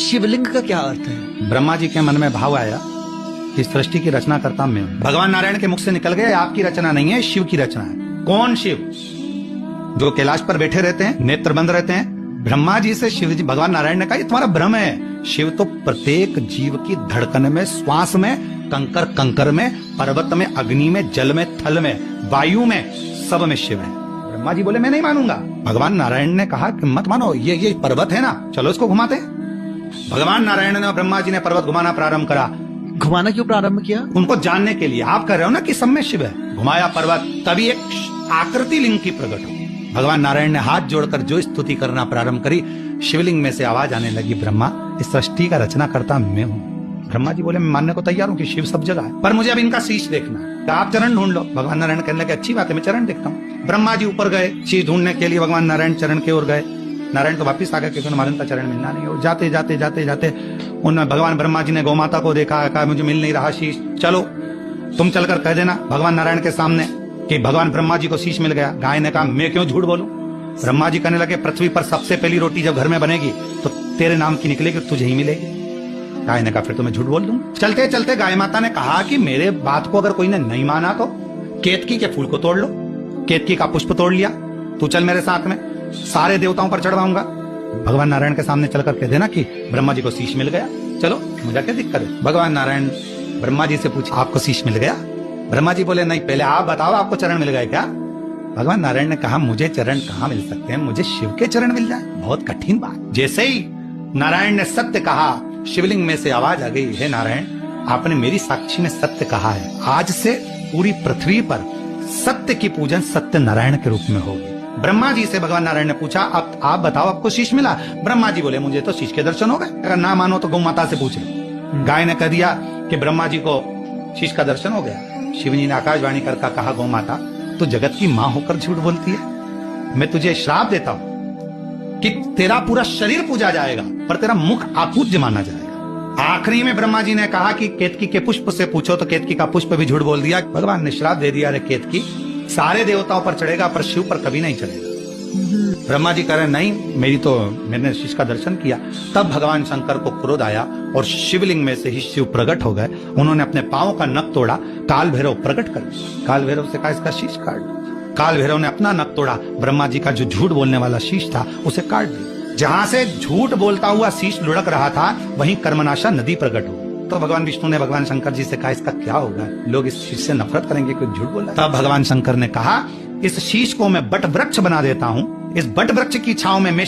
शिवलिंग का क्या अर्थ है? ब्रह्मा जी के मन में भाव आया कि सृष्टि की रचना करता मैं हूं। भगवान नारायण के मुख से निकल गया, आपकी रचना नहीं है, शिव की रचना है। कौन शिव? जो कैलाश पर बैठे रहते हैं, नेत्र बंद रहते हैं। ब्रह्मा जी से शिव जी, भगवान नारायण ने कहा ये तुम्हारा भ्रम है। शिव तो प्रत्येक जीव की धड़कन में, श्वास में, कंकर कंकर में, पर्वत में, अग्नि में, जल में, थल में, वायु में, सब में शिव है। ब्रह्मा जी बोले मैं नहीं मानूंगा। भगवान नारायण ने कहा कि मत मानो, ये पर्वत है ना, चलो इसको घुमाते हैं। भगवान नारायण ने और ब्रह्मा जी ने पर्वत घुमाना प्रारंभ करा। घुमाना क्यों प्रारंभ किया? उनको जानने के लिए। आप कह रहे हो ना कि सब में शिव है। घुमाया पर्वत, तभी एक आकृति लिंग की प्रकट हो। भगवान नारायण ने हाथ जोड़कर जो स्तुति करना प्रारंभ करी, शिवलिंग में से आवाज आने लगी, ब्रह्मा इस सृष्टि का रचना करता मैं हूँ। ब्रह्मा जी बोले मैं मानने को तैयार हूँ कि शिव सब जगह है, पर मुझे अब इनका शीश देखना है। तो आप चरण ढूंढ लो। भगवान नारायण कहने लगे अच्छी बात है, मैं चरण देखता हूँ। ब्रह्मा जी ऊपर गए शीश ढूंढने के लिए, भगवान नारायण चरण की ओर गए। नारायण तो वापिस आ गए क्योंकि मालूम था चरण मिलना नहीं हो। जाते जाते जाते जाते उन भगवान ब्रह्मा जी ने गौ माता को देखा, कहा मुझे मिल नहीं रहा शीश, चलो तुम चलकर कह देना भगवान नारायण के सामने कि भगवान ब्रह्मा जी को शीश मिल गया। गाय ने कहा मैं क्यों झूठ बोलूं। ब्रह्मा जी कहने लगे पृथ्वी पर सबसे पहली रोटी जब घर में बनेगी तो तेरे नाम की निकलेगी, तुझे ही मिलेगी। गाय ने कहा फिर तो मैं झूठ बोल दूं। चलते चलते गाय माता ने कहा कि मेरे बात को अगर कोई ने नहीं माना तो केतकी के फूल को तोड़ लो। केतकी का पुष्प तोड़ लिया, तू चल मेरे साथ में, सारे देवताओं पर चढ़वाऊंगा। भगवान नारायण के सामने चलकर कह देना कि ब्रह्मा जी को शीश मिल गया, चलो मुझे क्या दिक्कत है। भगवान नारायण ब्रह्मा जी से पूछे आपको शीश मिल गया? ब्रह्मा जी बोले नहीं, पहले आप बताओ आपको चरण मिल गए क्या? भगवान नारायण ने कहा मुझे चरण कहाँ मिल सकते हैं, मुझे शिव के चरण मिल जाए, बहुत कठिन बात। जैसे ही नारायण ने सत्य कहा, शिवलिंग में से आवाज आ गई, हे नारायण आपने मेरी साक्षी में सत्य कहा है, आज से पूरी पृथ्वी पर सत्य की पूजन सत्य नारायण के रूप में होगी। ब्रह्मा जी से भगवान नारायण ने पूछा अब आप बताओ आपको शीश मिला? ब्रह्मा जी बोले मुझे तो शीश के दर्शन हो गए। अगर ना मानो तो गौ माता से पूछ लो। गाय ने कह दिया कि ब्रह्मा जी को शीश का दर्शन हो गया। शिव जी ने आकाशवाणी करके कहा गौ माता तू जगत की मां होकर झूठ बोलती है, मैं तुझे श्राप देता हूं कि तेरा पूरा शरीर पूजा जाएगा पर तेरा मुख अपूज्य माना जाएगा। आखिरी में ब्रह्मा जी ने कहा कि केतकी के पुष्प से पूछो, तो केतकी का पुष्प भी झूठ बोल दिया। भगवान ने श्राप दे दिया, अरे केतकी सारे देवताओं पर चढ़ेगा पर शिव पर कभी नहीं चढ़ेगा। ब्रह्मा जी कह रहे नहीं, मैंने शीश का दर्शन किया। तब भगवान शंकर को क्रोध आया और शिवलिंग में से ही शिव प्रकट हो गए। उन्होंने अपने पांव का नख तोड़ा, काल भैरव प्रकट कर दिया। काल भैरव से कहा इसका शीश काट दो। काल भैरव ने अपना नख तोड़ा, ब्रह्मा जी का जो झूठ बोलने वाला शीश था उसे काट दिया। जहां से झूठ बोलता हुआ शीश लुढ़क रहा था वहीं कर्मनाशा नदी प्रकट हुई। तो भगवान विष्णु ने भगवान शंकर जी से कहा इसका क्या होगा, लोग इस शीश से नफरत करेंगे क्योंकि झूठ बोला। तब भगवान शंकर ने कहा इस शीश को मैं बट वृक्ष बना देता हूं, इस बट वृक्ष की छांव में मैं